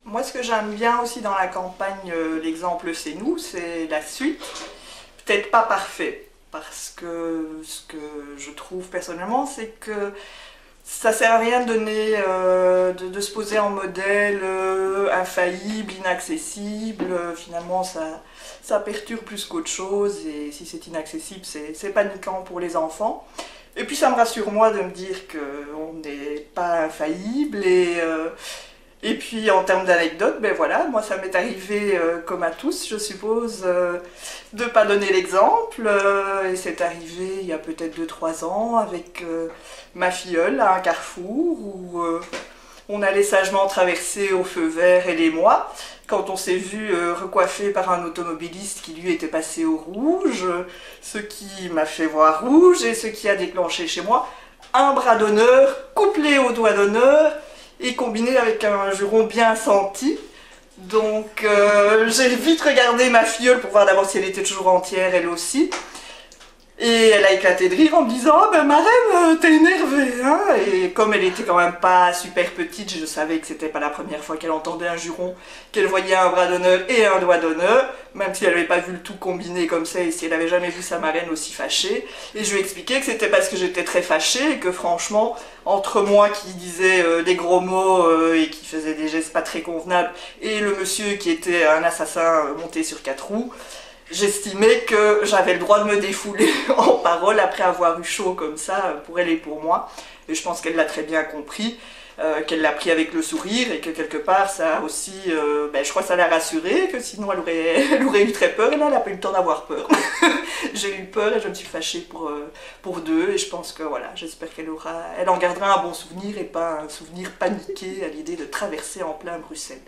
Moi, ce que j'aime bien aussi dans la campagne, l'exemple c'est nous, c'est la suite. Peut-être pas parfait, parce que ce que je trouve personnellement, c'est que ça sert à rien de donner, de se poser en modèle infaillible, inaccessible. Finalement, ça perturbe plus qu'autre chose, et si c'est inaccessible, c'est paniquant pour les enfants. Et puis ça me rassure moi de me dire qu'on n'est pas infaillible et puis en termes d'anecdotes, ben voilà, moi ça m'est arrivé comme à tous, je suppose, de ne pas donner l'exemple. Et c'est arrivé il y a peut-être 2 3 ans avec ma filleule à un carrefour où on allait sagement traverser au feu vert, elle et moi, quand on s'est vu recoiffé par un automobiliste qui lui était passé au rouge, ce qui m'a fait voir rouge et ce qui a déclenché chez moi un bras d'honneur couplé au doigt d'honneur et combiné avec un juron bien senti. Donc j'ai vite regardé ma filleule pour voir d'abord si elle était toujours entière, elle aussi. Et elle a éclaté de rire en me disant « Ah ben Marraine, t'es énervée hein ?» Et comme elle était quand même pas super petite, je savais que c'était pas la première fois qu'elle entendait un juron, qu'elle voyait un bras d'honneur et un doigt d'honneur, même si elle avait pas vu le tout combiné comme ça et si elle avait jamais vu sa marraine aussi fâchée. Et je lui ai expliqué que c'était parce que j'étais très fâchée et que franchement, entre moi qui disais des gros mots et qui faisait des gestes pas très convenables, et le monsieur qui était un assassin monté sur 4 roues, j'estimais que j'avais le droit de me défouler en parole après avoir eu chaud comme ça pour elle et pour moi. Et je pense qu'elle l'a très bien compris, qu'elle l'a pris avec le sourire et que quelque part ça a aussi, je crois que ça l'a rassurée, que sinon elle aurait eu très peur et là elle n'a pas eu le temps d'avoir peur. J'ai eu peur et je me suis fâchée pour deux et je pense que voilà, j'espère elle en gardera un bon souvenir et pas un souvenir paniqué à l'idée de traverser en plein Bruxelles.